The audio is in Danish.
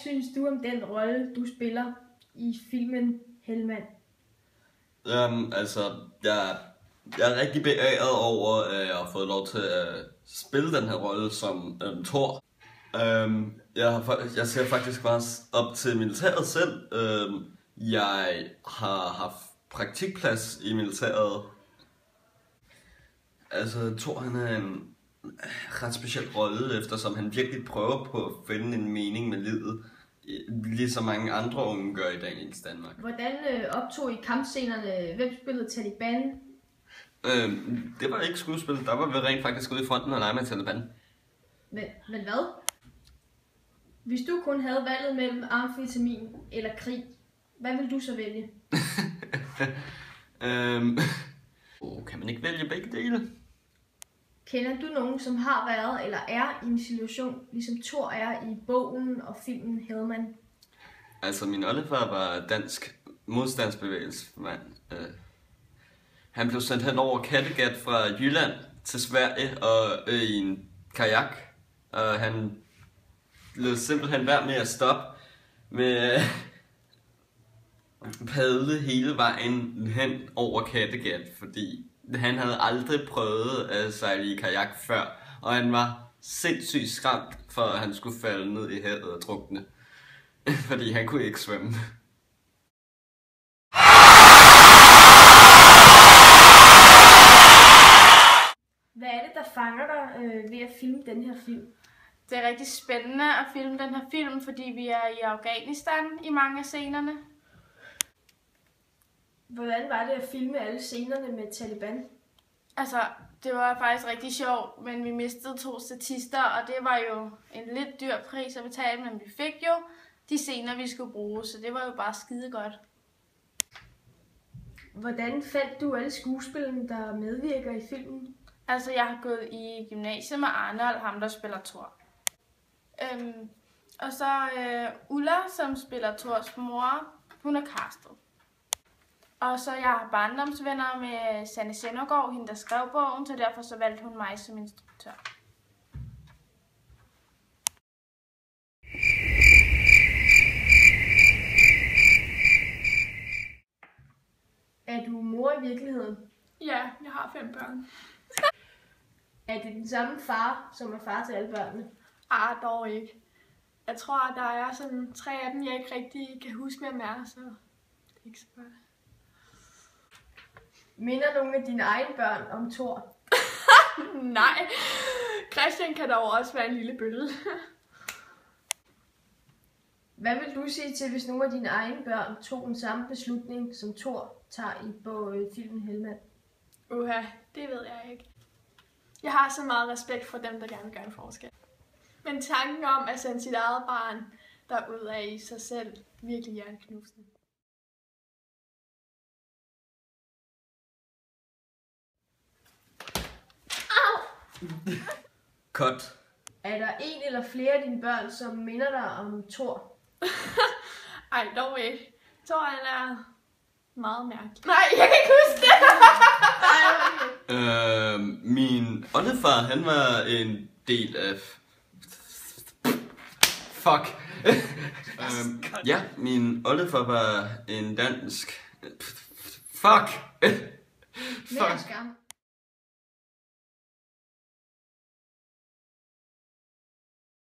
synes du om den rolle, du spiller i filmen Hellman? Altså, jeg er rigtig beæret over, at jeg har fået lov til at spille den her rolle som Thor. Jeg ser faktisk bare op til militæret selv. Jeg har haft praktikplads i militæret. Altså, Thor han er en ret speciel rolle, eftersom han virkelig prøver på at finde en mening med livet, ligesom mange andre unge gør i dagens Danmark. Hvordan optog I kampscenerne? Hvem spillede Taliban? Det var ikke skuespil, der var vi rent faktisk ude i fronten og lege med Taliban. Men hvad? Hvis du kun havde valget mellem amfetamin eller krig, hvad vil du så vælge? Kan man ikke vælge begge dele? Kender du nogen, som har været eller er i en situation, ligesom Thor er i bogen og filmen Hellman? Altså, min oldefar var dansk modstandsbevægelsesmand. Han blev sendt hen over Kattegat fra Jylland til Sverige og i en kajak. Og han blev simpelthen værd med at stoppe med padle hele vejen hen over Kattegat, fordi han havde aldrig prøvet at sejle i kajak før, og han var sindssygt skræmt for, at han skulle falde ned i havet og drukne, fordi han kunne ikke svømme. Hvad er det, der fanger dig ved at filme den her film? Det er rigtig spændende at filme den her film, fordi vi er i Afghanistan i mange af scenerne. Hvordan var det at filme alle scenerne med Taliban? Altså, det var faktisk rigtig sjovt, men vi mistede 2 statister, og det var jo en lidt dyr pris at betale, men vi fik jo de scener, vi skulle bruge, så det var jo bare skide godt. Hvordan fandt du alle skuespillerne, der medvirker i filmen? Altså, jeg har gået i gymnasiet med Arnold, ham der spiller Thor. Og så Ulla, som spiller Thors mor, hun er castet. Og så jeg har barndomsvenner med Sanne Søndergaard, hende der skrev bogen, så derfor så valgte hun mig som instruktør. Er du mor i virkeligheden? Ja, jeg har 5 børn. Er det den samme far, som er far til alle børnene? Dog ikke. Jeg tror, der er sådan 3 af dem, jeg ikke rigtig kan huske, hvem er, så det er ikke så godt. Minder nogle af dine egne børn om Thor? Nej, Christian kan dog også være en lille bølle. Hvad vil du sige til, hvis nogle af dine egne børn tog den samme beslutning, som Thor tager i filmen Hellman? Det ved jeg ikke. Jeg har så meget respekt for dem, der gerne vil gøre en forskel. Men tanken om at sende sit eget barn derud af i sig selv, virkelig hjerteknusende. Cut. Er der en eller flere af dine børn, som minder dig om Thor? Ej, dog ikke. Thor, han er meget mærkelig. Nej, jeg kan ikke huske det! Min oldefar, han var en del af... Fuck. Ja, min oldefar var en dansk... Fuck. Med skam.